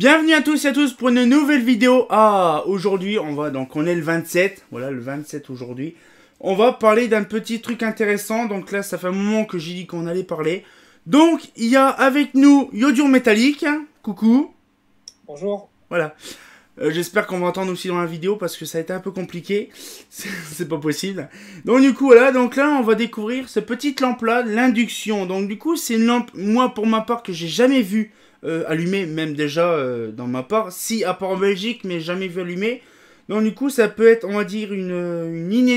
Bienvenue à tous et à tous pour une nouvelle vidéo. Aujourd'hui on est le 27, voilà le 27 aujourd'hui. On va parler d'un petit truc intéressant, donc là ça fait un moment que j'ai dit qu'on allait parler. Donc il y a avec nous Yodur Métallique, coucou. Bonjour. Voilà. J'espère qu'on va entendre aussi dans la vidéo parce que ça a été un peu compliqué. C'est pas possible. Donc du coup voilà, donc là on va découvrir ce petite lampe là, l'induction. Donc du coup c'est une lampe, moi pour ma part que j'ai jamais vue allumée, même déjà dans ma part. Si à part en Belgique, mais jamais vu allumée. Donc du coup ça peut être, on va dire,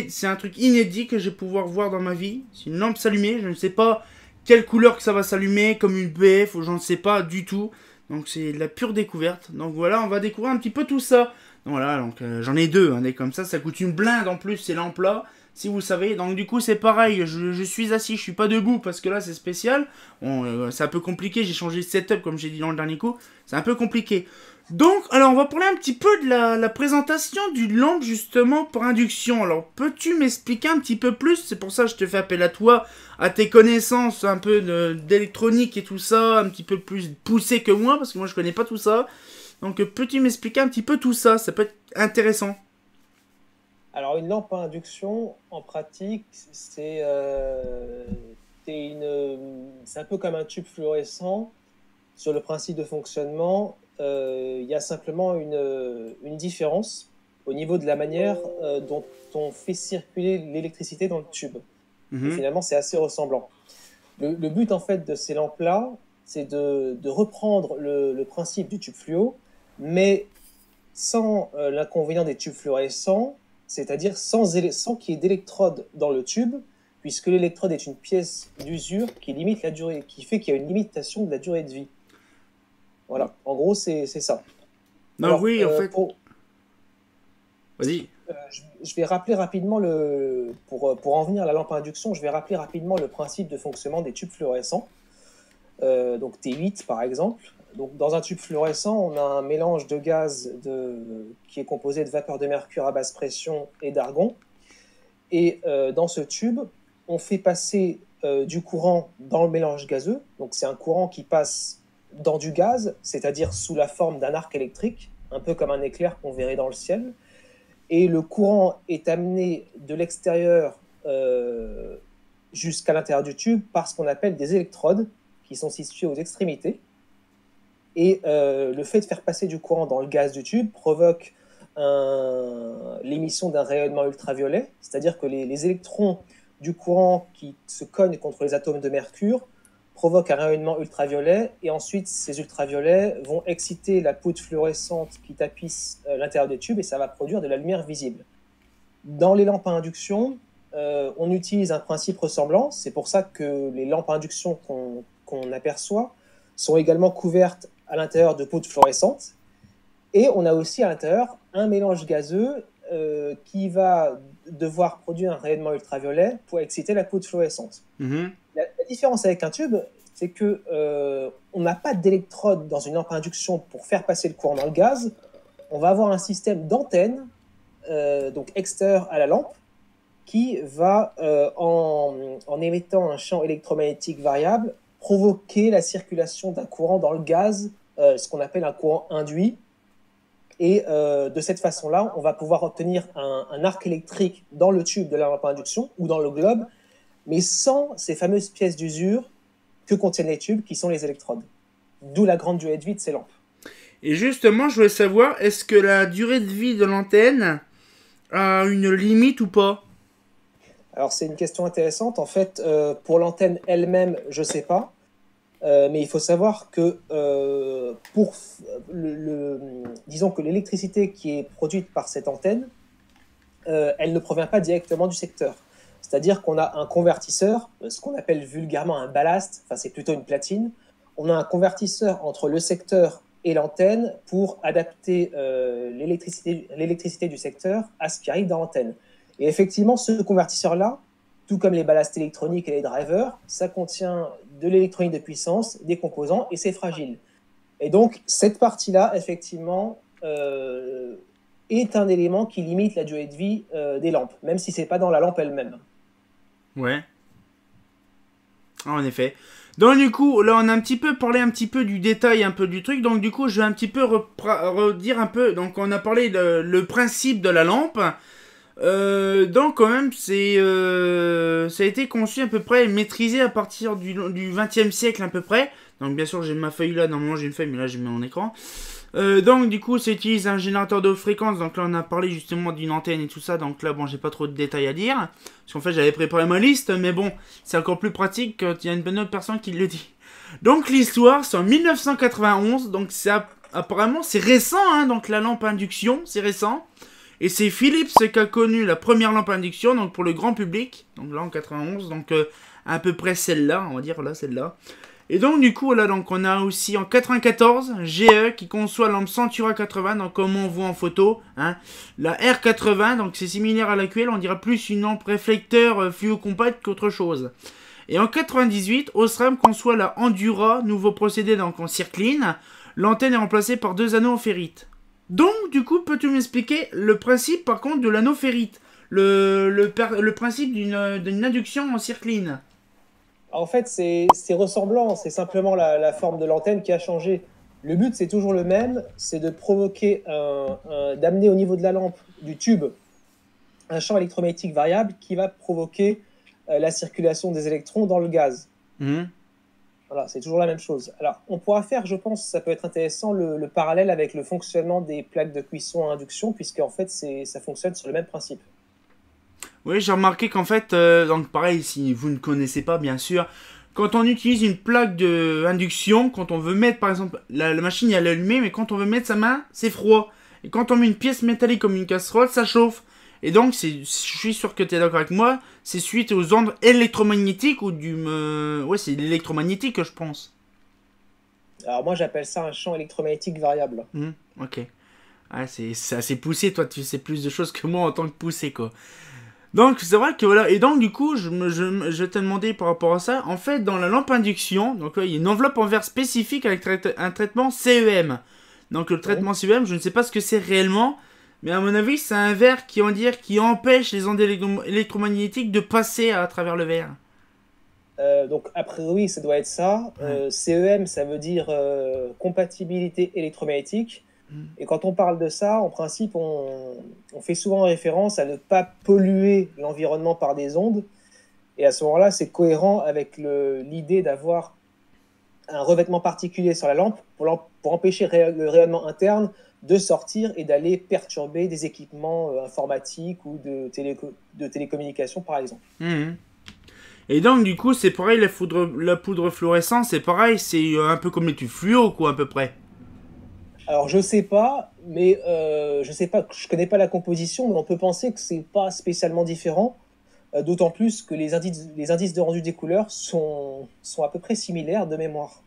c'est un truc inédit que je vais pouvoir voir dans ma vie. C'est une lampe s'allumer, je ne sais pas quelle couleur que ça va s'allumer, comme une BF ou j'en sais pas du tout. Donc c'est de la pure découverte. Donc voilà, on va découvrir un petit peu tout ça. Donc voilà, donc j'en ai deux, hein, des comme ça coûte une blinde en plus ces lampes là, si vous savez. Donc du coup c'est pareil, je suis assis, je suis pas debout parce que là c'est spécial. Bon, c'est un peu compliqué, j'ai changé de setup comme j'ai dit dans le dernier coup, c'est un peu compliqué. Donc, alors on va parler un petit peu de la présentation d'une lampe justement pour induction. Alors, peux-tu m'expliquer un petit peu plus? C'est pour ça que je te fais appel à toi, à tes connaissances un peu d'électronique et tout ça, un petit peu plus poussé que moi, parce que moi je connais pas tout ça. Donc, peux-tu m'expliquer un petit peu tout ça? Ça peut être intéressant. Alors, une lampe à induction, en pratique, c'est un peu comme un tube fluorescent. Sur le principe de fonctionnement, il y a simplement une différence au niveau de la manière dont on fait circuler l'électricité dans le tube. Et Mhm. finalement, c'est assez ressemblant. Le but, en fait, de ces lampes-là, c'est de reprendre le principe du tube fluo, mais sans l'inconvénient des tubes fluorescents, c'est-à-dire sans qu'il y ait d'électrode dans le tube, puisque l'électrode est une pièce d'usure qui limite la durée, qui fait qu'il y a une limitation de la durée de vie. Voilà, en gros, c'est ça. Donc Alors, oui, en fait, vas-y. je vais rappeler rapidement pour en venir à la lampe à induction, je vais rappeler rapidement le principe de fonctionnement des tubes fluorescents. Donc T8 par exemple. Donc, dans un tube fluorescent, on a un mélange de gaz qui est composé de vapeur de mercure à basse pression et d'argon. Et dans ce tube, on fait passer du courant dans le mélange gazeux. Donc c'est un courant qui passe dans du gaz, c'est-à-dire sous la forme d'un arc électrique, un peu comme un éclair qu'on verrait dans le ciel. Et le courant est amené de l'extérieur jusqu'à l'intérieur du tube par ce qu'on appelle des électrodes qui sont situées aux extrémités. Et le fait de faire passer du courant dans le gaz du tube provoque l'émission d'un rayonnement ultraviolet, c'est-à-dire que les électrons du courant qui se cognent contre les atomes de mercure provoquent un rayonnement ultraviolet, et ensuite ces ultraviolets vont exciter la poudre fluorescente qui tapisse l'intérieur des tubes, et ça va produire de la lumière visible. Dans les lampes à induction, on utilise un principe ressemblant, c'est pour ça que les lampes à induction qu'on aperçoit sont également couvertes à l'intérieur de poudre fluorescente. Et on a aussi à l'intérieur un mélange gazeux qui va devoir produire un rayonnement ultraviolet pour exciter la poudre fluorescente. Mhm. La différence avec un tube, c'est que on n'a pas d'électrode dans une lampe à induction pour faire passer le courant dans le gaz. On va avoir un système d'antenne, donc extérieur à la lampe, qui va, en émettant un champ électromagnétique variable, provoquer la circulation d'un courant dans le gaz, ce qu'on appelle un courant induit. Et de cette façon-là, on va pouvoir obtenir un arc électrique dans le tube de la lampe à induction ou dans le globe, mais sans ces fameuses pièces d'usure que contiennent les tubes, qui sont les électrodes. D'où la grande durée de vie de ces lampes. Et justement, je voulais savoir, est-ce que la durée de vie de l'antenne a une limite ou pas? Alors c'est une question intéressante. En fait, pour l'antenne elle-même, je ne sais pas. Mais il faut savoir que disons que l'électricité qui est produite par cette antenne, elle ne provient pas directement du secteur. C'est-à-dire qu'on a un convertisseur, ce qu'on appelle vulgairement un ballast, enfin c'est plutôt une platine. On a un convertisseur entre le secteur et l'antenne pour adapter l'électricité du secteur à ce qui arrive dans l'antenne. Et effectivement, ce convertisseur-là, tout comme les ballasts électroniques et les drivers, ça contient de l'électronique de puissance, des composants, et c'est fragile. Et donc, cette partie-là, effectivement, est un élément qui limite la durée de vie des lampes, même si ce n'est pas dans la lampe elle-même. Ouais. Ah, en effet. Donc du coup, là on a un petit peu parlé un petit peu du détail, un peu du truc. Donc du coup, je vais un petit peu redire un peu. Donc on a parlé le principe de la lampe. Donc quand même, ça a été conçu à peu près et maîtrisé à partir du XXe siècle à peu près. Donc bien sûr, j'ai ma feuille là. Normalement, j'ai une feuille, mais là, j'ai mis mon écran. Donc du coup, ça utilise un générateur de haute fréquence. Donc là, on a parlé justement d'une antenne et tout ça. Donc là, bon, j'ai pas trop de détails à dire. Parce qu'en fait, j'avais préparé ma liste. Mais bon, c'est encore plus pratique quand il y a une bonne autre personne qui le dit. Donc l'histoire, c'est en 1991. Donc apparemment, c'est récent. Hein, donc la lampe induction, c'est récent. Et c'est Philips qui a connu la première lampe induction, donc pour le grand public. Donc là en 91, donc à peu près celle-là, on va dire là, celle-là. Et donc du coup, là, donc on a aussi en 94, GE qui conçoit la lampe Centura 80, donc comme on voit en photo. Hein, la R80, donc c'est similaire à la QL, on dirait plus une lampe réflecteur fluo-compacte qu'autre chose. Et en 98, Osram conçoit la Endura, nouveau procédé donc en circline. L'antenne est remplacée par 2 anneaux en ferrite. Donc, du coup, peux-tu m'expliquer le principe, par contre, de l'anneau ferrite, le principe d'une induction en circline? En fait, c'est ressemblant, c'est simplement la forme de l'antenne qui a changé. Le but, c'est toujours le même, c'est de provoquer, d'amener au niveau de la lampe, du tube, un champ électromagnétique variable qui va provoquer la circulation des électrons dans le gaz. Voilà, c'est toujours la même chose. Alors, on pourra faire, je pense, ça peut être intéressant, le parallèle avec le fonctionnement des plaques de cuisson à induction, puisque en fait, ça fonctionne sur le même principe. Oui, j'ai remarqué qu'en fait, donc pareil, si vous ne connaissez pas, bien sûr, quand on utilise une plaque d'induction, quand on veut mettre, par exemple, la machine elle est allumée, mais quand on veut mettre sa main, c'est froid. Et quand on met une pièce métallique comme une casserole, ça chauffe. Et donc, je suis sûr que tu es d'accord avec moi, c'est suite aux ondes électromagnétiques ou ouais, c'est l'électromagnétique, je pense. Alors moi, j'appelle ça un champ électromagnétique variable. Ok. Ah, c'est assez poussé, toi, tu sais plus de choses que moi en tant que poussé, quoi. Donc, c'est vrai que voilà. Et donc, du coup, je t'ai demandé par rapport à ça. En fait, dans la lampe induction, donc il y a une enveloppe en verre spécifique avec un traitement CEM. Donc, le traitement CEM, je ne sais pas ce que c'est réellement. Mais à mon avis, c'est un verre qui empêche les ondes électromagnétiques de passer à travers le verre. Donc, a priori, ça doit être ça. CEM, ça veut dire compatibilité électromagnétique. Et quand on parle de ça, en principe, on fait souvent référence à ne pas polluer l'environnement par des ondes. Et à ce moment-là, c'est cohérent avec l'idée d'avoir un revêtement particulier sur la lampe pour empêcher le rayonnement interne de sortir et d'aller perturber des équipements informatiques ou de télécommunications, par exemple. Et donc, du coup, c'est pareil, la poudre fluorescente, c'est pareil, c'est un peu comme les tubes fluo, quoi, à peu près. Alors, je sais pas, mais je connais pas la composition, mais on peut penser que c'est pas spécialement différent, d'autant plus que les indices de rendu des couleurs sont à peu près similaires de mémoire.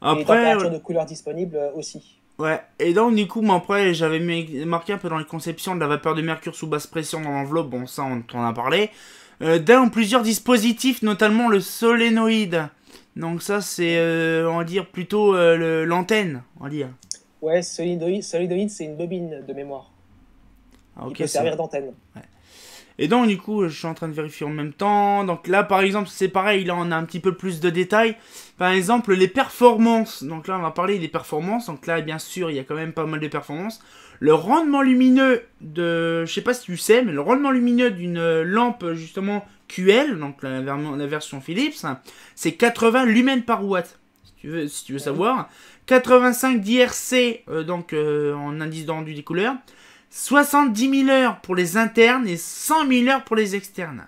Après, et les températures de couleurs disponibles aussi. Ouais, et donc du coup, après, j'avais marqué un peu dans les conceptions de la vapeur de mercure sous basse pression dans l'enveloppe, bon ça on en a parlé, dans plusieurs dispositifs, notamment le solénoïde. Donc ça c'est, on va dire, plutôt l'antenne, on va dire. Ouais, solénoïde c'est une bobine de mémoire. Il peut servir d'antenne. Ouais. Et donc du coup, je suis en train de vérifier en même temps. Donc là, par exemple, c'est pareil, là on a un petit peu plus de détails. Par exemple, les performances. Donc là, on va parler des performances. Donc là, bien sûr, il y a quand même pas mal de performances. Le rendement lumineux je sais pas si tu sais, mais le rendement lumineux d'une lampe, justement, QL, donc la version Philips, c'est 80 lumens par watt. Si tu veux savoir. 85 d'IRC, donc en indice de rendu des couleurs. 70 000 heures pour les internes et 100 000 heures pour les externes.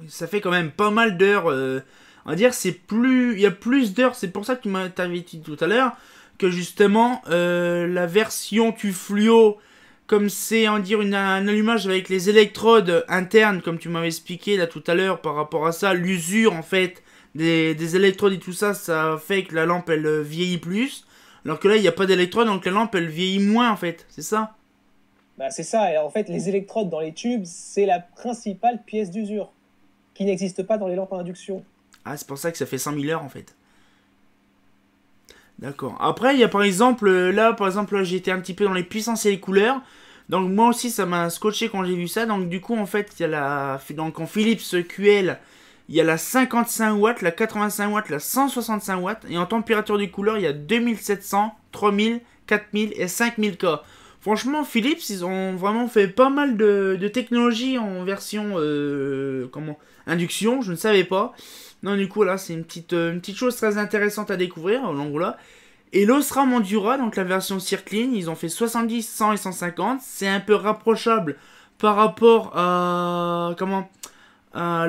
Ça fait quand même pas mal d'heures. On va dire, il y a plus d'heures. C'est pour ça que tu t'avais dit tout à l'heure que justement la version fluo, comme c'est on dire un allumage avec les électrodes internes, comme tu m'avais expliqué là tout à l'heure par rapport à ça, l'usure en fait des électrodes et tout ça, ça fait que la lampe elle vieillit plus. Alors que là, il n'y a pas d'électrodes, donc la lampe, elle vieillit moins, en fait. C'est ça? Bah, c'est ça. Et en fait, les électrodes dans les tubes, c'est la principale pièce d'usure qui n'existe pas dans les lampes à induction. Ah, c'est pour ça que ça fait 100 000 heures, en fait. D'accord. Après, il y a par exemple, là, j'ai été un petit peu dans les puissances et les couleurs. Donc, moi aussi, ça m'a scotché quand j'ai vu ça. Donc, du coup, en fait, il y a donc en Philips QL, il y a la 55 watts, la 85 watts, la 165 watts. Et en température de couleur, il y a 2700, 3000, 4000 et 5000 K. Franchement, Philips, ils ont vraiment fait pas mal de technologies en version induction. Je ne savais pas. Non, du coup, là, c'est une petite chose très intéressante à découvrir. Donc voilà. Et l'Osram Endura, donc la version Circline, ils ont fait 70, 100 et 150. C'est un peu rapprochable par rapport à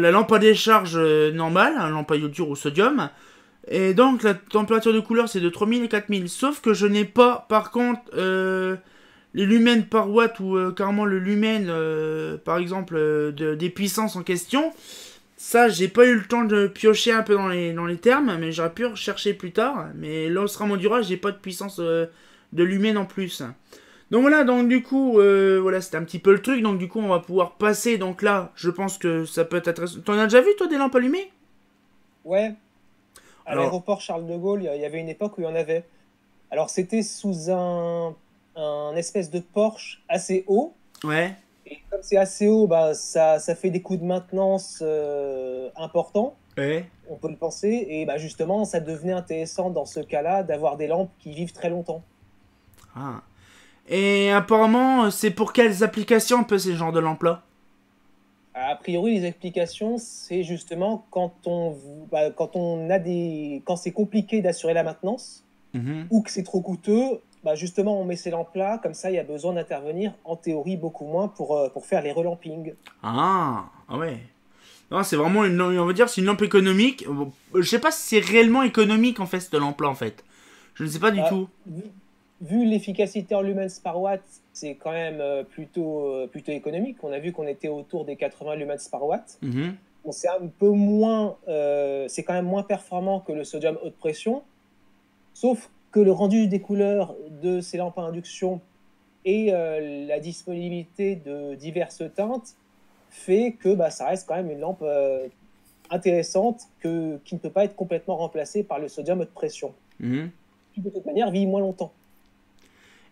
la lampe à décharge normale, la lampe à iodure au sodium. Et donc la température de couleur c'est de 3000 et 4000. Sauf que je n'ai pas par contre les lumens par watt ou carrément le lumen par exemple des puissances en question. Ça j'ai pas eu le temps de piocher un peu dans les termes, mais j'aurais pu rechercher plus tard. Mais l'Osram Endura j'ai pas de puissance de lumen en plus. Donc voilà, donc du coup, voilà, c'était un petit peu le truc. Donc du coup, on va pouvoir passer. Donc là, je pense que ça peut être intéressant. T'en as déjà vu, toi, des lampes allumées? Ouais, à Alors, l'aéroport Charles de Gaulle, il y avait une époque où il y en avait. Alors, c'était sous un espèce de Porsche assez haut. ouais, Et comme c'est assez haut, bah, ça fait des coûts de maintenance importants, ouais. on peut le penser. Et bah, justement, ça devenait intéressant dans ce cas-là d'avoir des lampes qui vivent très longtemps. Ah. Et apparemment, c'est pour quelles applications un peu ces genres de lampes-là? A priori, les explications, c'est justement quand c'est compliqué d'assurer la maintenance Mhm. ou que c'est trop coûteux, bah justement, on met ces lampes-là, comme ça, il y a besoin d'intervenir en théorie beaucoup moins pour faire les relampings. Ah ouais. Non, c'est vraiment on va dire, c'est une lampe économique. Bon, je sais pas si c'est réellement économique en fait cette lampe-là en fait. Je ne sais pas du Bah, tout. vu l'efficacité en lumens par watt, c'est quand même plutôt économique. On a vu qu'on était autour des 80 lumens par watt. Mhm. Bon, c'est un peu moins, c'est quand même moins performant que le sodium haute pression, sauf que le rendu des couleurs de ces lampes à induction et la disponibilité de diverses teintes fait que bah, ça reste quand même une lampe intéressante qui ne peut pas être complètement remplacée par le sodium haute pression, Mhm. qui de toute manière vit moins longtemps.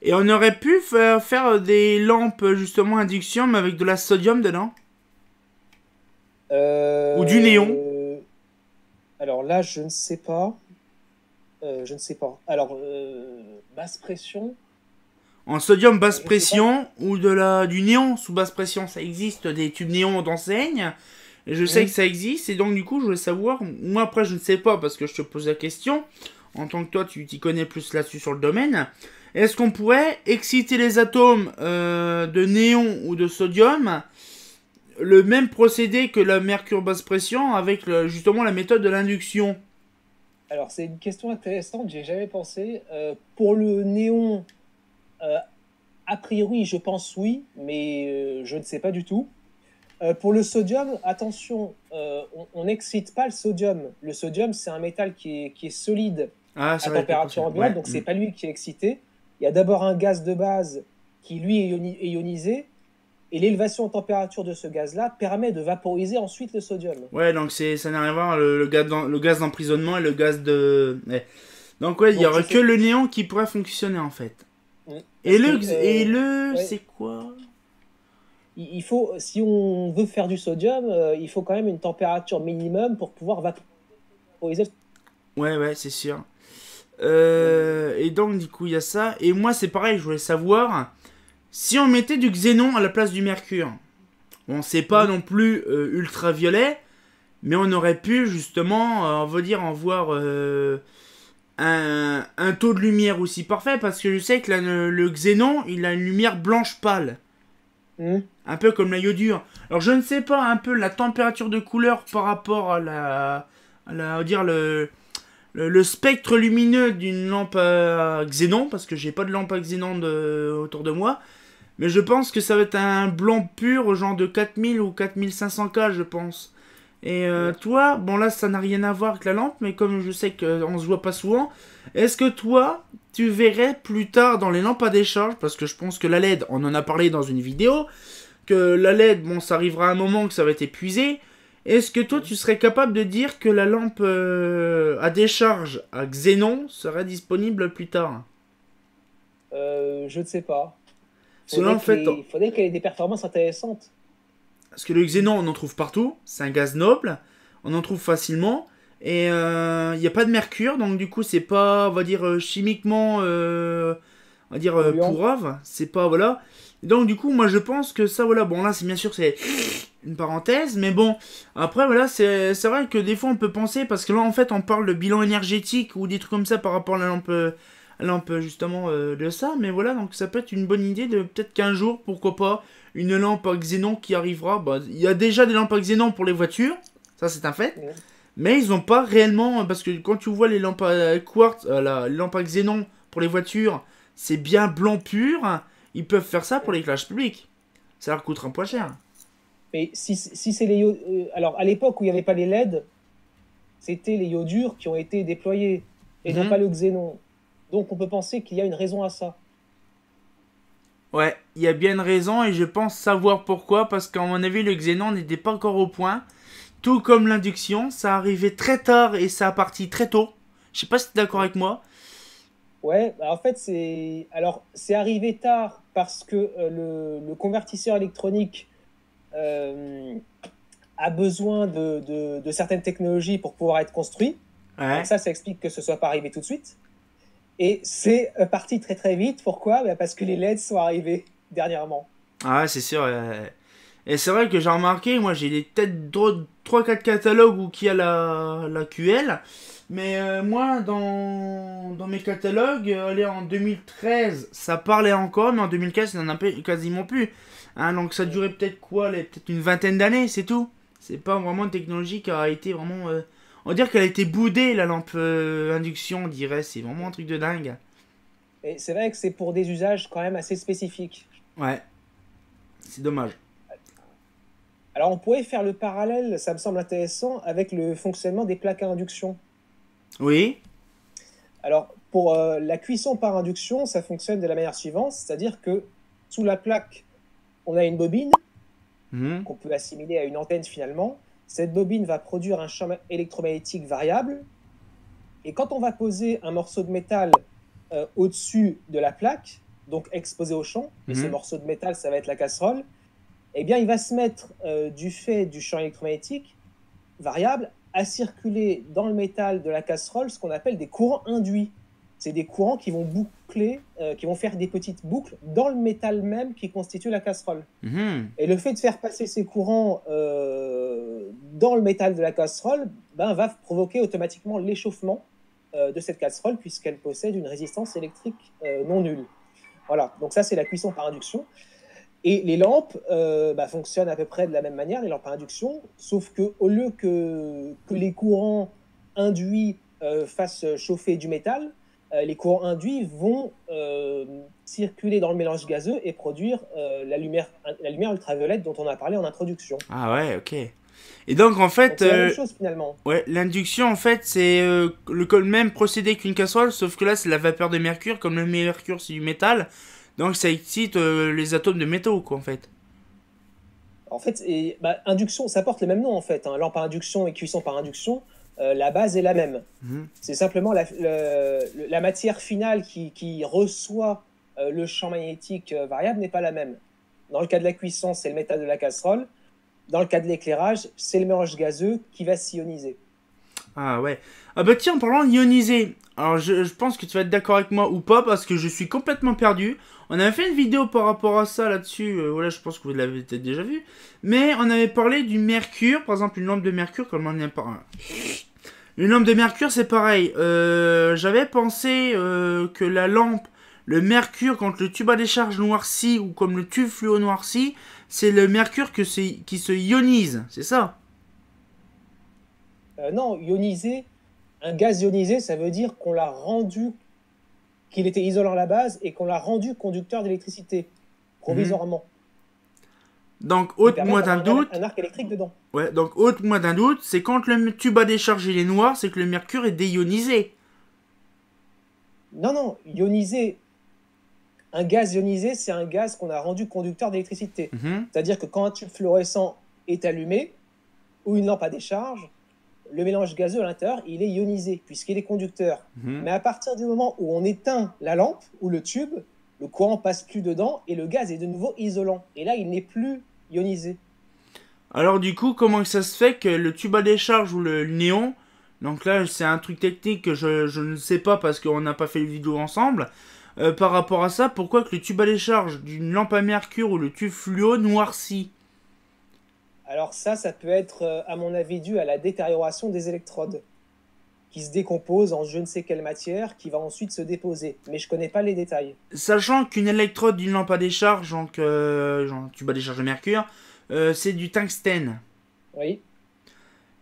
Et on aurait pu faire des lampes justement induction mais avec de la sodium dedans. Ou du néon. Euh, alors là, je ne sais pas. Je ne sais pas. Alors, basse pression, En sodium basse je sais pas. pression ou du néon sous basse pression. Ça existe des tubes néons d'enseigne. Et je sais que Hmm. ça existe. Et donc du coup je voulais savoir. Moi après je ne sais pas parce que je te pose la question. En tant que toi tu t'y connais plus là-dessus sur le domaine. Est-ce qu'on pourrait exciter les atomes de néon ou de sodium le même procédé que la mercure basse pression avec justement la méthode de l'induction? Alors, c'est une question intéressante, j'ai jamais pensé. Pour le néon, euh, a priori, je pense oui, mais je ne sais pas du tout. Pour le sodium, attention, on n'excite pas le sodium. Le sodium, c'est un métal qui est solide Ah à c'est vrai, je température pense. ambiante, Ouais. donc c'est pas lui qui est excité. Il y a d'abord un gaz de base qui, lui, est ionisé, et l'élévation en température de ce gaz-là permet de vaporiser ensuite le sodium. Ouais, donc ça n'a rien à voir le gaz d'emprisonnement et le gaz de. Ouais. Donc ouais, il y Donc, je aurait que sais. le néon qui pourrait fonctionner en fait. Et Parce que, le ouais, c'est quoi? il faut, si on veut faire du sodium, il faut quand même une température minimum pour pouvoir vaporiser. Ouais, c'est sûr. Donc, Et donc du coup il y a ça. Et moi c'est pareil, je voulais savoir si on mettait du xénon à la place du mercure. Bon, c'est pas non plus ultraviolet, mais on aurait pu justement, on va dire, en voir un taux de lumière aussi parfait parce que je sais que le xénon il a une lumière blanche pâle. hmm, Un peu comme la iodure. Alors je ne sais pas un peu la température de couleur par rapport on va dire le spectre lumineux d'une lampe à xénon, parce que j'ai pas de lampe à xénon autour de moi. Mais je pense que ça va être un blanc pur, genre de 4000 ou 4500K, je pense. Et hmm. toi, bon là ça n'a rien à voir avec la lampe, mais comme je sais qu'on se voit pas souvent, est-ce que toi, tu verrais plus tard dans les lampes à décharge, parce que je pense que la LED, on en a parlé dans une vidéo, que la LED, bon ça arrivera un moment que ça va être épuisé, est-ce que toi tu serais capable de dire que la lampe à décharge à xénon serait disponible plus tard? Je ne sais pas. Parce que là en fait, Faudrait qu'elle ait des performances intéressantes. parce que le xénon on en trouve partout, c'est un gaz noble, on en trouve facilement. Et il n'y a pas de mercure, donc du coup, c'est pas, on va dire, chimiquement, on va dire, Polluant. pourrave. C'est pas, voilà. Et donc, du coup, moi, je pense que ça, voilà, bon, là, c'est bien sûr, c'est une parenthèse, mais bon, après, voilà, c'est vrai que des fois, on peut penser, parce que là, en fait, on parle de bilan énergétique ou des trucs comme ça par rapport à la lampe justement, de ça, mais voilà, donc ça peut être une bonne idée de peut-être qu'un jour, pourquoi pas, une lampe à xénon qui arrivera. Bah, il y a déjà des lampes à xénon pour les voitures, ça, c'est un fait. Mhm. Mais ils ont pas réellement, parce que quand tu vois les lampes à quartz, les lampes à xénon pour les voitures, c'est bien blanc pur. Ils peuvent faire ça pour l'éclairage public. Ça leur coûtera pas cher. Mais si c'est les alors, à l'époque où il n'y avait pas les LED, c'était les iodures qui ont été déployés et non Mhm. pas le xénon. Donc, on peut penser qu'il y a une raison à ça. Ouais, il y a bien une raison et je pense savoir pourquoi, parce qu'à mon avis, le xénon n'était pas encore au point. Tout comme l'induction, ça arrivait très tard et ça a parti très tôt. Je sais pas si tu es d'accord avec moi. Ouais, bah, en fait, c'est arrivé tard parce que le convertisseur électronique euh, a besoin de certaines technologies pour pouvoir être construit. Donc Ouais. ça explique que ce soit pas arrivé tout de suite. Et c'est parti très très vite. Pourquoi? Bah, parce que les LED sont arrivés dernièrement. Ah, ouais, c'est sûr. Et c'est vrai que j'ai remarqué, moi j'ai des têtes trois quatre catalogues où qui a la QL. Mais moi, dans mes catalogues, allez, en 2013, ça parlait encore, mais en 2015, ça n'en a quasiment plus. Hein, donc ça durait peut-être quoi, peut-être une vingtaine d'années, c'est tout. C'est pas vraiment une technologie qui a été vraiment... on va dire qu'elle a été boudée, la lampe induction, on dirait. C'est vraiment un truc de dingue. Et c'est vrai que c'est pour des usages quand même assez spécifiques. Ouais, c'est dommage. Alors on pourrait faire le parallèle, ça me semble intéressant, avec le fonctionnement des plaques à induction. Oui. Alors pour la cuisson par induction, ça fonctionne de la manière suivante, c'est-à-dire que sous la plaque, on a une bobine Mhm. qu'on peut assimiler à une antenne finalement. Cette bobine va produire un champ électromagnétique variable. Et quand on va poser un morceau de métal au-dessus de la plaque, donc exposé au champ, et ce Mhm. morceau de métal, ça va être la casserole, eh bien, il va se mettre, du fait du champ électromagnétique variable, à circuler dans le métal de la casserole ce qu'on appelle des courants induits. C'est des courants qui vont boucler, qui vont faire des petites boucles dans le métal même qui constitue la casserole. Mhm. Et le fait de faire passer ces courants dans le métal de la casserole ben, va provoquer automatiquement l'échauffement de cette casserole puisqu'elle possède une résistance électrique non nulle. Voilà, donc ça c'est la cuisson par induction. Et les lampes bah, fonctionnent à peu près de la même manière, les lampes à induction, sauf qu'au lieu que les courants induits fassent chauffer du métal, les courants induits vont circuler dans le mélange gazeux et produire la lumière ultraviolette dont on a parlé en introduction. Ah ouais, ok. Et donc en fait, Donc c'est la même chose finalement. ouais, l'induction en fait c'est le même procédé qu'une casserole, sauf que là c'est la vapeur de mercure, comme le mercure c'est du métal, donc ça excite les atomes de métaux quoi en fait. En fait, bah, induction, ça porte le même nom en fait. Hein. Lampe à induction et cuisson par induction, la base est la même. Mhm. C'est simplement la matière finale qui reçoit le champ magnétique variable n'est pas la même. Dans le cas de la cuisson, c'est le métal de la casserole. Dans le cas de l'éclairage, c'est le mélange gazeux qui va s'ioniser. Ah ouais. Ah bah tiens, en parlant d'ionisé, alors je pense que tu vas être d'accord avec moi ou pas parce que je suis complètement perdu. On avait fait une vidéo par rapport à ça là-dessus, voilà, je pense que vous l'avez peut-être déjà vu. Mais on avait parlé du mercure, par exemple une lampe de mercure, comme on en a parlé. Une lampe de mercure, c'est pareil. J'avais pensé que la lampe, le mercure, quand le tube à décharge noircit ou comme le tube fluo noircit, c'est le mercure qui se ionise, c'est ça? Non, ioniser, un gaz ionisé, ça veut dire qu'on l'a rendu, qu'il était isolant à la base et qu'on l'a rendu conducteur d'électricité, Mhm. provisoirement, Donc, qui ôte-moi permet d'un d'avoir doute. un arc électrique dedans. Ouais, donc ôte-moi d'un doute, c'est quand le tube à décharge il est noir, c'est que le mercure est déionisé. Non, non, ioniser, un gaz ionisé, c'est un gaz qu'on a rendu conducteur d'électricité. Mhm. C'est-à-dire que quand un tube fluorescent est allumé, ou une lampe à décharge, le mélange gazeux à l'intérieur, il est ionisé, puisqu'il est conducteur. Mhm. Mais à partir du moment où on éteint la lampe ou le tube, le courant passe plus dedans et le gaz est de nouveau isolant. Et là, il n'est plus ionisé. Alors du coup, comment ça se fait que le tube à décharge ou le néon, donc là c'est un truc technique que je ne sais pas parce qu'on n'a pas fait le vidéo ensemble, par rapport à ça, pourquoi que le tube à décharge d'une lampe à mercure ou le tube fluo noircit? Alors ça peut être, à mon avis, dû à la détérioration des électrodes, qui se décomposent en je ne sais quelle matière, qui va ensuite se déposer. Mais je connais pas les détails. Sachant qu'une électrode d'une lampe à décharge, donc genre tube à décharge de mercure, c'est du tungstène. Oui.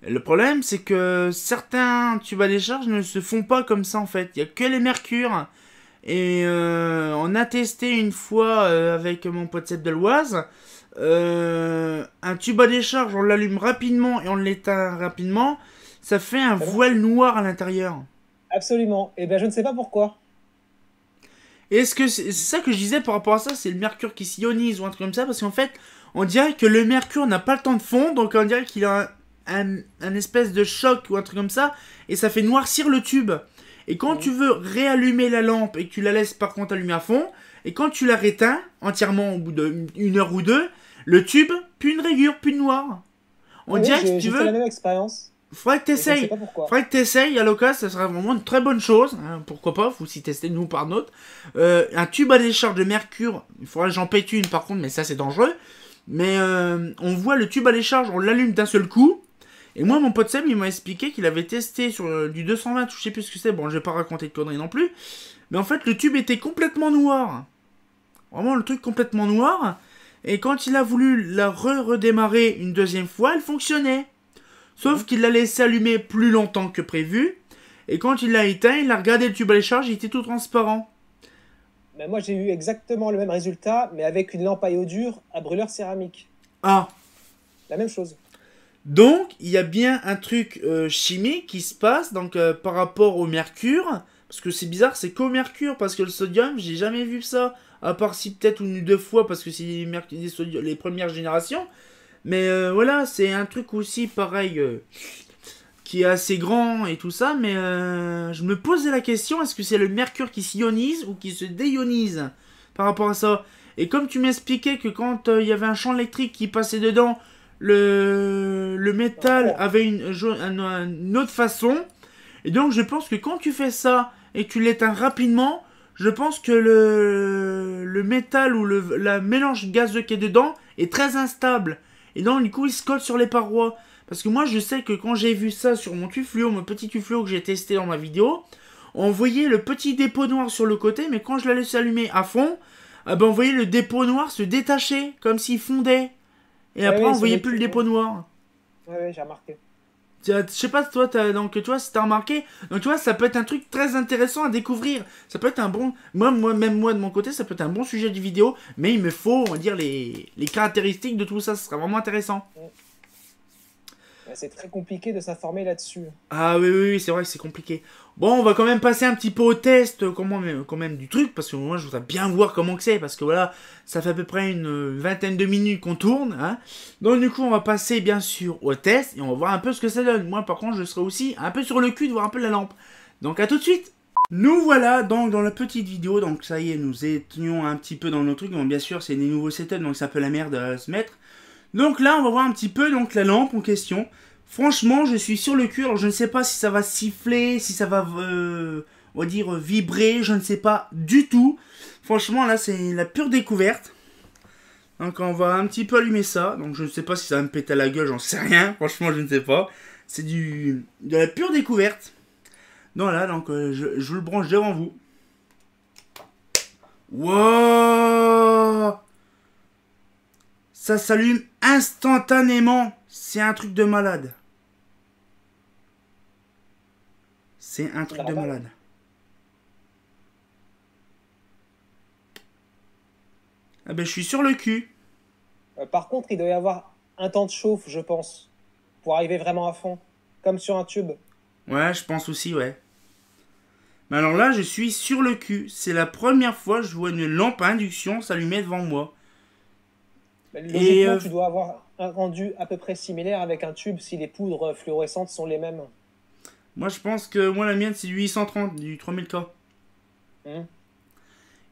Le problème, c'est que certains tubes à décharge ne se font pas comme ça en fait. Il n'y a que les mercures. Et on a testé une fois avec mon pote Seb de l'Oise. Un tube à décharge, on l'allume rapidement et on l'éteint rapidement. Ça fait un Ah bon. voile noir à l'intérieur. Absolument. Eh bien, je ne sais pas pourquoi. Et est-ce que c'est ça que je disais par rapport à ça, c'est le mercure qui s'ionise ou un truc comme ça? Parce qu'en fait, on dirait que le mercure n'a pas le temps de fondre, donc on dirait qu'il a un espèce de choc ou un truc comme ça, et ça fait noircir le tube. Et quand tu veux réallumer la lampe et que tu la laisses par contre allumer à fond, et quand tu la réteins entièrement au bout d'une heure ou deux, le tube, plus une rayure, plus de noir. On Oui, dirait que si tu j'ai fait la veux, même expérience. faudrait que Et je ne sais t'essayes. pas pourquoi. Faudrait que t'essayes à l'occasion, ça serait vraiment une très bonne chose. Hein, pourquoi pas, faut aussi tester nous par notre. Un tube à décharge de mercure, il faudrait que j'en pète une par contre, mais ça c'est dangereux. Mais on voit le tube à décharge, on l'allume d'un seul coup. Et moi, mon pote Seb, il m'a expliqué qu'il avait testé sur du 220, je sais plus ce que c'est, bon, je vais pas raconter de conneries non plus. Mais en fait, le tube était complètement noir. Vraiment, le truc complètement noir. Et quand il a voulu la redémarrer une deuxième fois, elle fonctionnait. Sauf qu'il l'a laissé allumer plus longtemps que prévu. Et quand il l'a éteint, il a regardé le tube à décharge, il était tout transparent. Mais moi, j'ai eu exactement le même résultat, mais avec une lampe à iodure à brûleur céramique. Ah, La même chose. donc il y a bien un truc chimique qui se passe donc par rapport au mercure. Parce que c'est bizarre, c'est qu'au mercure, parce que le sodium, j'ai jamais vu ça. À part si peut-être une ou deux fois, parce que c'est les premières générations. Mais voilà, c'est un truc aussi pareil qui est assez grand et tout ça. Mais je me posais la question, est-ce que c'est le mercure qui s'ionise ou qui se déionise par rapport à ça? Et comme tu m'expliquais que quand il y avait un champ électrique qui passait dedans, le métal avait une autre façon. Et donc je pense que quand tu fais ça et que tu l'éteins rapidement, je pense que le métal ou la mélange gazeux qui est dedans est très instable. Et donc du coup il se colle sur les parois. Parce que moi je sais que quand j'ai vu ça sur mon tufluo, mon petit tufluo que j'ai testé dans ma vidéo, on voyait le petit dépôt noir sur le côté, mais quand je la laisse allumer à fond, ah ben on voyait le dépôt noir se détacher, comme s'il fondait. Et après oui, on sur voyait les plus le tubes. dépôt noir. Oui, j'ai remarqué. Je sais pas, toi, donc, tu vois, si t'as remarqué, donc, tu vois, ça peut être un truc très intéressant à découvrir. Ça peut être un bon, même moi, de mon côté, ça peut être un bon sujet de vidéo, mais il me faut, on va dire, les caractéristiques de tout ça, ce sera vraiment intéressant. C'est très compliqué de s'informer là-dessus. Ah oui, c'est vrai que c'est compliqué. Bon, on va quand même passer un petit peu au test, quand même du truc, parce que moi, je voudrais bien voir comment que c'est, parce que voilà, ça fait à peu près une vingtaine de minutes qu'on tourne, hein. Donc du coup, on va passer bien sûr au test, et on va voir un peu ce que ça donne. Moi, par contre, je serai aussi un peu sur le cul de voir un peu la lampe. Donc à tout de suite. Nous voilà donc dans la petite vidéo, donc ça y est, nous étions un petit peu dans nos trucs. Bon, bien sûr, c'est des nouveaux setups, donc c'est un peu la merde à se mettre. Donc là, on va voir un petit peu donc la lampe en question. Franchement, je suis sur le cul. Alors, je ne sais pas si ça va siffler, si ça va, on va dire, vibrer. Je ne sais pas du tout. Franchement, là, c'est la pure découverte. Donc, on va un petit peu allumer ça. Donc, je ne sais pas si ça va me péter à la gueule. J'en sais rien. Franchement, je ne sais pas. C'est de la pure découverte. Donc là, donc, je vous le branche devant vous. Wow! Ça s'allume instantanément. C'est un truc de malade. C'est un truc de malade. Ah ben je suis sur le cul. Par contre, il doit y avoir un temps de chauffe, je pense, pour arriver vraiment à fond, comme sur un tube. Ouais, je pense aussi, ouais. Mais alors là, je suis sur le cul. C'est la première fois que je vois une lampe à induction s'allumer devant moi. Logiquement, tu dois avoir un rendu à peu près similaire avec un tube si les poudres fluorescentes sont les mêmes. Moi, je pense que moi, la mienne, c'est du 830, du 3000K.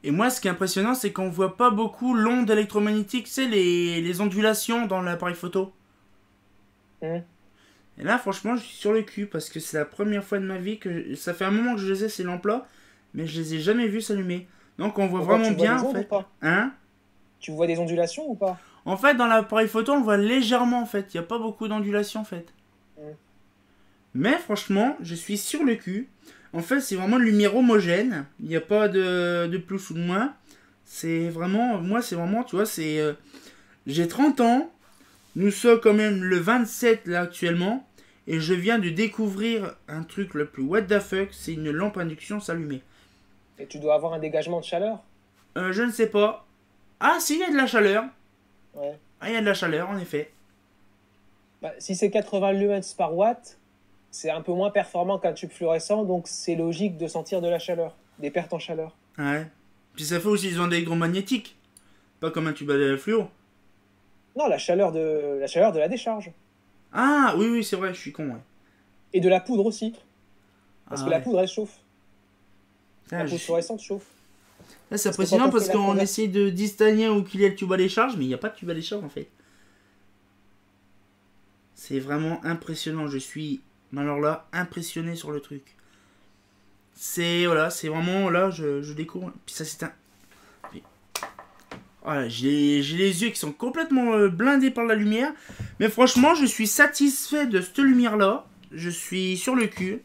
Et moi, ce qui est impressionnant, c'est qu'on voit pas beaucoup l'onde électromagnétique, c'est les ondulations dans l'appareil photo. Hum. Et là, franchement, je suis sur le cul parce que c'est la première fois de ma vie que... Ça fait un moment que je les ai, ces lampes-là, mais je les ai jamais vus s'allumer. Donc on voit Pourquoi vraiment tu vois bien, des en ondes ou fait. pas? Hein? Tu vois des ondulations ou pas? En fait, dans l'appareil photo, on voit légèrement, en fait. Il n'y a pas beaucoup d'ondulation, en fait. Hum. Mais franchement, je suis sur le cul. En fait, c'est vraiment une lumière homogène. Il n'y a pas de plus ou de moins. C'est vraiment... Moi, c'est vraiment, tu vois, c'est... j'ai 30 ans. Nous sommes quand même le 27 là actuellement. Et je viens de découvrir un truc le plus what the fuck. C'est une lampe induction s'allumer. Et tu dois avoir un dégagement de chaleur? Je ne sais pas. Ah si, il y a de la chaleur. Ouais. Ah, il y a de la chaleur, en effet. Bah, si c'est 80 lumens par watt, c'est un peu moins performant qu'un tube fluorescent, donc c'est logique de sentir de la chaleur, des pertes en chaleur. Ouais. Puis ça fait aussi des ondes électromagnétiques. Pas comme un tube à fluo. Non, la chaleur de la décharge. Ah, oui, oui, c'est vrai, je suis con, ouais. Et de la poudre aussi. Parce Ah, que la ouais. poudre, elle chauffe. Putain, La je poudre suis... fluorescente chauffe. Là, c'est Parce que quand impressionnant on parce fait la qu'on essaie de distinguer où qu'il y a le tube à décharge, mais il n'y a pas de tube à décharge, en fait. C'est vraiment impressionnant. Je suis, alors là, impressionné sur le truc. C'est, voilà, c'est vraiment, là, je découvre. Puis ça, c'est un... Voilà, j'ai les yeux qui sont complètement blindés par la lumière. Mais franchement, je suis satisfait de cette lumière-là. Je suis sur le cul.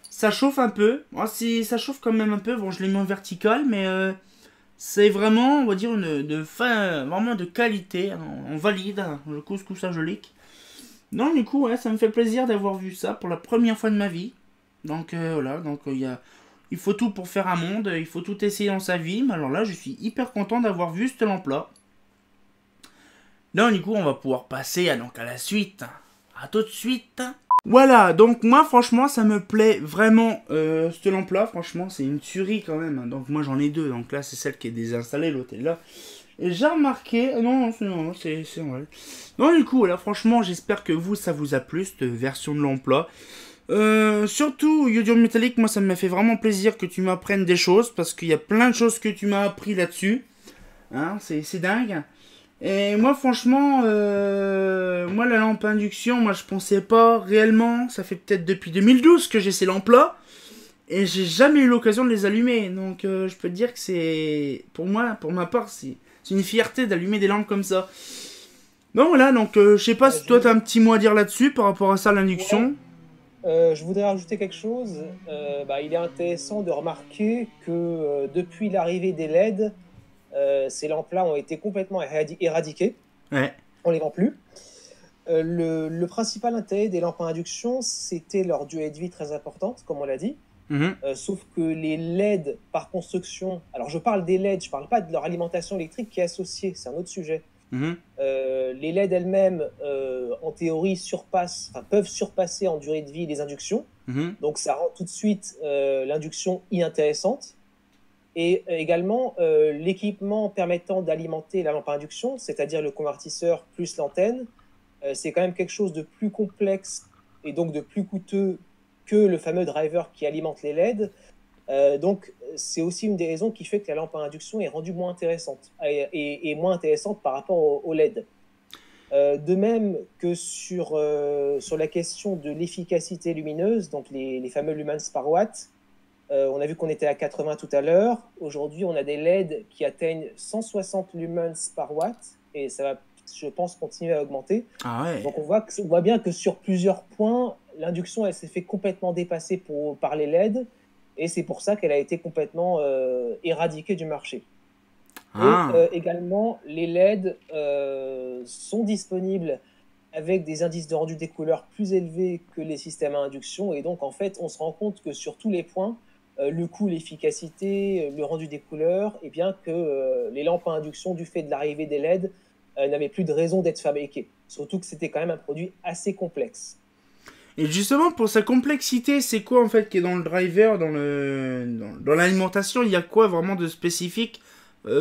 Ça chauffe un peu. Bon, si, ça chauffe quand même un peu. Bon, je l'ai mis en vertical, mais c'est vraiment, on va dire, vraiment de qualité. On valide. Le couscous à jolique. Non, du coup, ouais, ça me fait plaisir d'avoir vu ça pour la première fois de ma vie. Donc voilà, donc il faut tout pour faire un monde, il faut tout essayer dans sa vie. Mais alors là, je suis hyper content d'avoir vu cette lampe-là. Là, du coup, on va pouvoir passer donc à la suite. À tout de suite. Voilà, donc moi, franchement, ça me plaît vraiment, cette lampe-là. Franchement, c'est une tuerie quand même. Donc moi, j'en ai deux. Donc là, c'est celle qui est désinstallée, l'autre est là. Et j'ai remarqué... Non, c'est vrai. Donc du coup, là, franchement, j'espère que vous, ça vous a plu, cette version de lampe-là. Surtout, Yodium Metallic, moi, ça me fait vraiment plaisir que tu m'apprennes des choses, parce qu'il y a plein de choses que tu m'as appris là-dessus. Hein, c'est dingue. Et moi, franchement, moi, la lampe induction, moi, je pensais pas réellement... Ça fait peut-être depuis 2012 que j'ai ces lampes-là. Et j'ai jamais eu l'occasion de les allumer. Donc, je peux te dire que c'est... Pour moi, pour ma part, c'est une fierté d'allumer des lampes comme ça. Donc voilà, donc je sais pas si toi t'as un petit mot à dire là-dessus par rapport à ça, l'induction. Je voudrais rajouter quelque chose. Il est intéressant de remarquer que depuis l'arrivée des LED, ces lampes-là ont été complètement éradiquées. Ouais. On les vend plus. Le principal intérêt des lampes à induction, c'était leur durée de vie très importante, comme on l'a dit. Sauf que les LED par construction, alors je parle des LED, je parle pas de leur alimentation électrique qui est associée, c'est un autre sujet. Les LED elles-mêmes, en théorie, peuvent surpasser en durée de vie les inductions. Donc ça rend tout de suite l'induction inintéressante. Et également, l'équipement permettant d'alimenter la lampe à induction, c'est-à-dire le convertisseur plus l'antenne, c'est quand même quelque chose de plus complexe et donc de plus coûteux que le fameux driver qui alimente les LED. Donc, c'est aussi une des raisons qui fait que la lampe à induction est rendue moins intéressante et moins intéressante par rapport au LED. De même que sur la question de l'efficacité lumineuse, donc les fameux lumens par watt, on a vu qu'on était à 80 tout à l'heure. Aujourd'hui, on a des LED qui atteignent 160 lumens par watt et ça va, je pense, continuer à augmenter. Ah ouais. Donc on voit bien que sur plusieurs points, l'induction elle s'est fait complètement dépasser par les LED et c'est pour ça qu'elle a été complètement éradiquée du marché. Et également, les LED sont disponibles avec des indices de rendu des couleurs plus élevés que les systèmes à induction et donc en fait on se rend compte que sur tous les points, le coût, l'efficacité, le rendu des couleurs, et bien que les lampes à induction du fait de l'arrivée des LED n'avaient plus de raison d'être fabriquées. Surtout que c'était quand même un produit assez complexe. Et justement, pour sa complexité, c'est quoi en fait qui est dans le driver, dans l'alimentation, il y a quoi vraiment de spécifique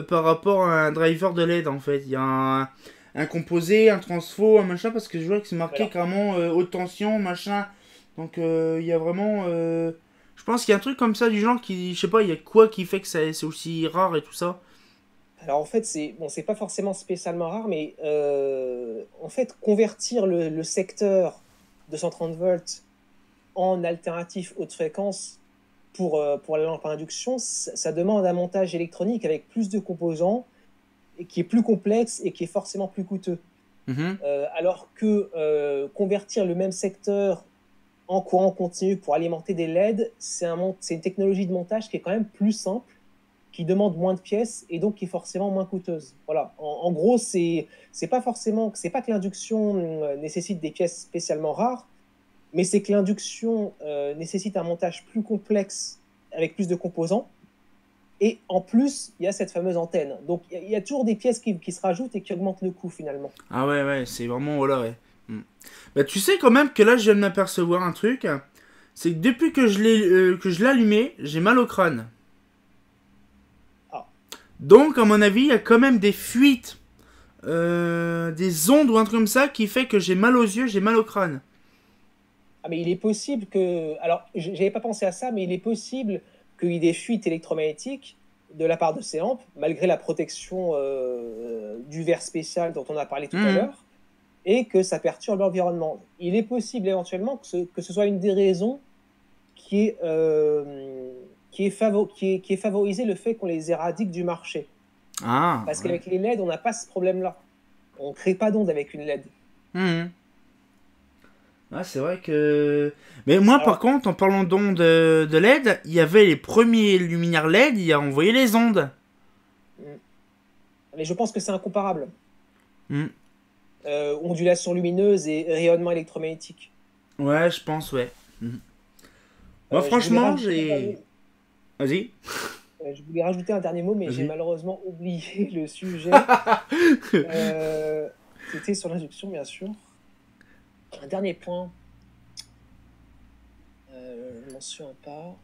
par rapport à un driver de LED en fait? Il y a un composé, un transfo, un machin, parce que je vois que c'est marqué carrément haute tension, machin. Donc il y a vraiment... je pense qu'il y a un truc comme ça du genre qui... Je sais pas, il y a quoi qui fait que c'est aussi rare et tout ça? Alors en fait, c'est pas forcément spécialement rare, mais en fait, convertir le secteur 230 volts en alternatif haute fréquence pour la lampe à induction, ça demande un montage électronique avec plus de composants, et qui est plus complexe et qui est forcément plus coûteux. Mhm. Alors que convertir le même secteur en courant continu pour alimenter des LED, c'est une technologie de montage qui est quand même plus simple, qui demande moins de pièces et donc qui est forcément moins coûteuse. Voilà. En gros, c'est pas que l'induction nécessite des pièces spécialement rares, mais c'est que l'induction nécessite un montage plus complexe avec plus de composants. Et en plus, il y a cette fameuse antenne. Donc il y a toujours des pièces qui se rajoutent et qui augmentent le coût finalement. Ah ouais, ouais, c'est vraiment, voilà, ouais. Mm. Bah, tu sais quand même que là, je viens de m'apercevoir un truc. C'est que depuis que je l'ai allumé, j'ai mal au crâne. Ah. Donc, à mon avis, il y a quand même des fuites, des ondes ou un truc comme ça qui fait que j'ai mal aux yeux, j'ai mal au crâne. Ah, mais il est possible que. Alors, j'avais pas pensé à ça, mais il est possible qu'il y ait des fuites électromagnétiques de la part de ces lampes, malgré la protection du verre spécial dont on a parlé tout à Mhm. l'heure, et que ça perturbe l'environnement. Il est possible éventuellement que ce soit une des raisons qui est favorisé le fait qu'on les éradique du marché. Ah, Parce ouais. qu'avec les LED, on n'a pas ce problème-là. On ne crée pas d'onde avec une LED. Mhm. Ah, c'est vrai que... Mais moi, par Alors, contre, en parlant d'ondes de LED, il y avait les premiers luminaires LED, il a envoyé les ondes. mais je pense que c'est incomparable. Mhm. Ondulation lumineuse et rayonnement électromagnétique. Ouais, je pense, ouais. Mhm. Moi, Je voulais franchement, rajouter un j'ai... dernier, Vas-y. je voulais rajouter un dernier mot, mais j'ai Vas-y. malheureusement oublié le sujet. C'était sur l'induction, bien sûr. Un dernier point, je m'en souviens pas.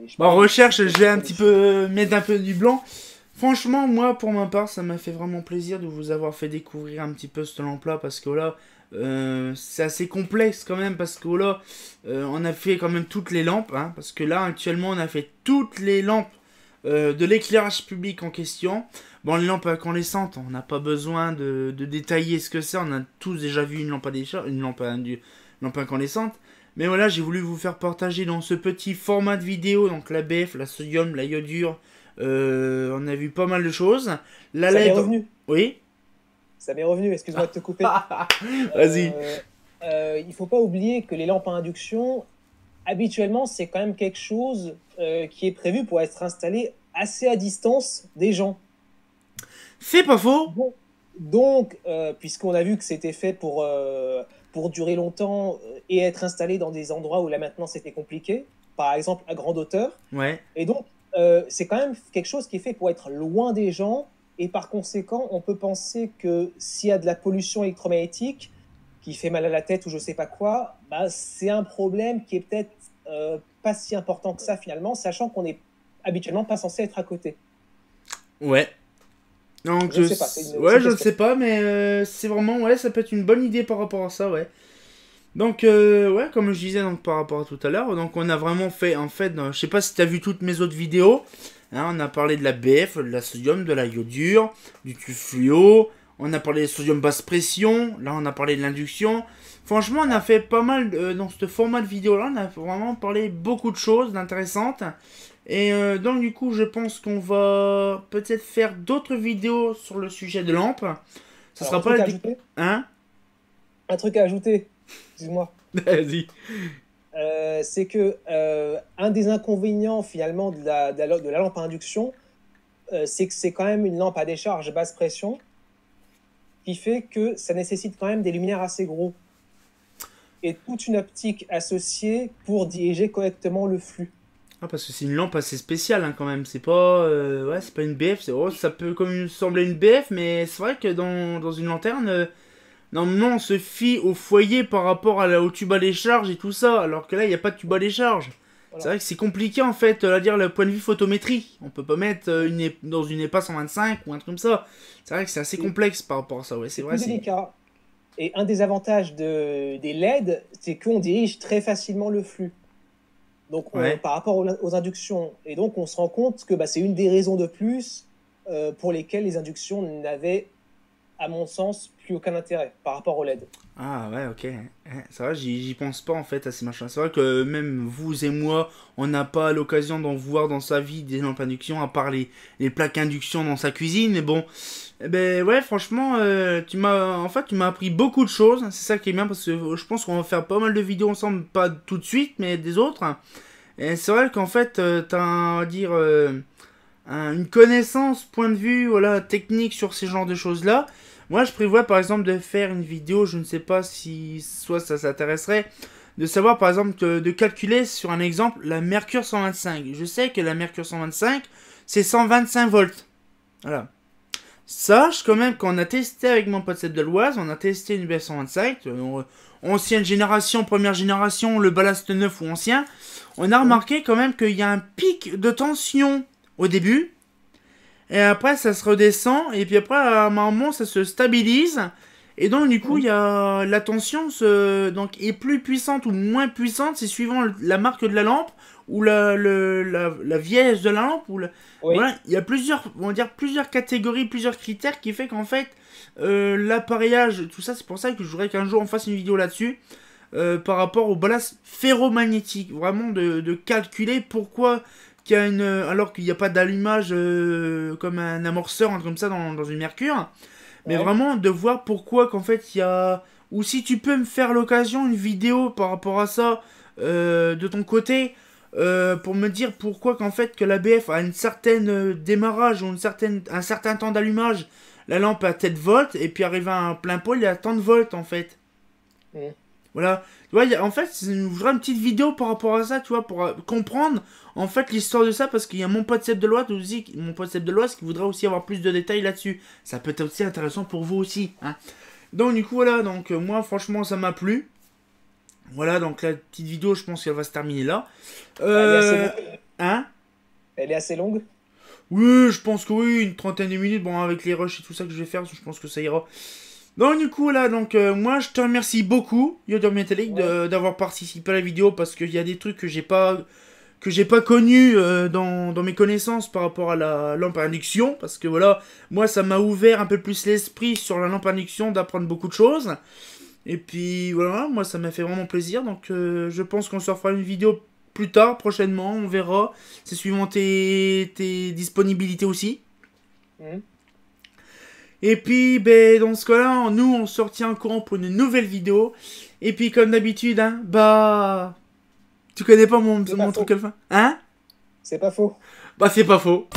Je Bon, en parlais recherche, je vais d'électricité un sur le petit fil. peu mettre un peu du blanc. Franchement, moi, pour ma part, ça m'a fait vraiment plaisir de vous avoir fait découvrir un petit peu ce lampe-là, parce que là, c'est assez complexe quand même, parce que là, on a fait quand même toutes les lampes, hein, parce que là, actuellement, on a fait toutes les lampes de l'éclairage public en question. Bon, les lampes incandescentes, on n'a pas besoin de détailler ce que c'est, on a tous déjà vu une lampe à décharge, une lampe incandescente. Mais voilà, j'ai voulu vous faire partager dans ce petit format de vidéo, donc la BF, la sodium, la iodure, on a vu pas mal de choses. La Ça m'est LED, revenu. oui. Ça m'est revenu, excuse-moi de te couper. Vas-y. Euh, il ne faut pas oublier que les lampes à induction, habituellement, c'est quand même quelque chose qui est prévu pour être installé assez à distance des gens. C'est pas faux. Bon. Donc, puisqu'on a vu que c'était fait pour durer longtemps et être installé dans des endroits où la maintenance était compliquée, par exemple à grande hauteur, Ouais. et donc c'est quand même quelque chose qui est fait pour être loin des gens, et par conséquent, on peut penser que s'il y a de la pollution électromagnétique qui fait mal à la tête ou je sais pas quoi, bah, c'est un problème qui est peut-être pas si important que ça finalement, sachant qu'on n'est habituellement pas censé être à côté. Ouais. Donc, Je ne sais pas, c'est ouais, une je ne question. sais pas, mais c'est vraiment, ouais, ça peut être une bonne idée par rapport à ça, ouais. Donc, ouais, comme je disais donc, par rapport à tout à l'heure, donc on a vraiment fait, en fait, je sais pas si tu as vu toutes mes autres vidéos, hein, on a parlé de la BF, de la sodium, de la iodure, du tufluo, on a parlé de sodium basse pression, là on a parlé de l'induction. Franchement, on a fait pas mal, dans ce format de vidéo là, on a vraiment parlé beaucoup de choses d'intéressantes. Et donc du coup, je pense qu'on va peut-être faire d'autres vidéos sur le sujet de lampes. Ça Alors, sera pas... Hein. un truc à ajouter, excuse-moi. Vas-y. C'est que un des inconvénients finalement de la lampe à induction, c'est que c'est quand même une lampe à décharge basse pression, qui fait que ça nécessite quand même des luminaires assez gros et toute une optique associée pour diriger correctement le flux. Ah, parce que c'est une lampe assez spéciale hein, quand même. C'est pas, ouais, c'est pas une BF. Oh, ça peut comme sembler une BF, mais c'est vrai que dans une lanterne, normalement on se fie au foyer par rapport au tube à décharge et tout ça. Alors que là, il n'y a pas de tube à décharge. C'est Voilà. vrai que c'est compliqué en fait, à dire le point de vue photométrie. On peut pas mettre dans une EPA 125 ou un truc comme ça. C'est vrai que c'est assez C'est complexe par rapport à ça. Ouais, c'est c'est vrai, plus c'est. délicat. Et un des avantages des LED, c'est qu'on dirige très facilement le flux. Donc, Ouais. par rapport aux inductions. Et donc, on se rend compte que c'est une des raisons de plus pour lesquelles les inductions n'avaient, à mon sens, plus aucun intérêt par rapport au LED. Ah ouais, ok. C'est vrai, j'y pense pas en fait à ces machins. C'est vrai que même vous et moi, on n'a pas l'occasion d'en voir dans sa vie des lampes induction, à part les plaques induction dans sa cuisine. Mais bon, eh ben ouais, franchement, tu m'as appris beaucoup de choses. C'est ça qui est bien parce que je pense qu'on va faire pas mal de vidéos ensemble, pas tout de suite, mais des autres. Et c'est vrai qu'en fait, t'as, on va dire, une connaissance, point de vue, voilà, technique sur ces genres de choses-là. Moi, je prévois par exemple de faire une vidéo, je ne sais pas si soit ça s'intéresserait, de savoir par exemple de calculer sur un exemple la Mercure 125. Je sais que la Mercure 125, c'est 125 volts. Voilà. Sache quand même qu'on a testé avec mon pote Seb de l'Oise, on a testé une BF 125, ancienne génération, première génération, le ballast neuf ou ancien. On a remarqué quand même qu'il y a un pic de tension au début, et après ça se redescend, et puis après à un moment ça se stabilise, et donc du coup il y a la tension donc, est plus puissante ou moins puissante, c'est suivant la marque de la lampe, ou la vieillesse de la lampe, Oui. voilà, il y a plusieurs, on va dire, plusieurs catégories, plusieurs critères qui fait qu'en fait l'appareillage, tout ça, c'est pour ça que je voudrais qu'un jour on fasse une vidéo là-dessus. Par rapport au ballast ferromagnétique, vraiment de calculer pourquoi qu'il y a une, alors qu'il n'y a pas d'allumage comme un amorceur, un truc comme ça dans une Mercure, mais Ouais. vraiment de voir pourquoi qu'en fait il y a, ou si tu peux me faire l'occasion, une vidéo par rapport à ça de ton côté, pour me dire pourquoi qu'en fait que la BF a une certaine démarrage ou un certain temps d'allumage, la lampe à telle volts, et puis arrivé à un plein pôle, il y a tant de volts en fait. Mm. Voilà. Tu vois, en fait, je voudrais une petite vidéo par rapport à ça, tu vois, pour comprendre en fait l'histoire de ça, parce qu'il y a mon pote Seb de l'Oise aussi, mon pote Seb de l'Oise qui voudrait aussi avoir plus de détails là-dessus. Ça peut être aussi intéressant pour vous aussi, hein. Donc du coup voilà, donc moi franchement ça m'a plu. Voilà, donc la petite vidéo, je pense qu'elle va se terminer là. Elle est assez longue. Hein? Elle est assez longue. Oui, je pense que oui, une trentaine de minutes, bon avec les rushs et tout ça que je vais faire, je pense que ça ira. Donc du coup là, donc moi je te remercie beaucoup Yodur Metallic Ouais. d'avoir participé à la vidéo, parce qu'il y a des trucs que j'ai pas connus dans mes connaissances par rapport à la lampe à induction, parce que voilà, moi ça m'a ouvert un peu plus l'esprit sur la lampe à induction, d'apprendre beaucoup de choses. Et puis voilà, moi ça m'a fait vraiment plaisir, donc je pense qu'on se refera une vidéo plus tard, prochainement, on verra. C'est suivant tes disponibilités aussi. Mm. Et puis, ben, dans ce cas-là, nous, on se retient au courant pour une nouvelle vidéo. Et puis, comme d'habitude, hein, bah... Tu connais pas C'est pas mon truc faux. à la fin? Hein? C'est pas faux. Bah, c'est pas faux.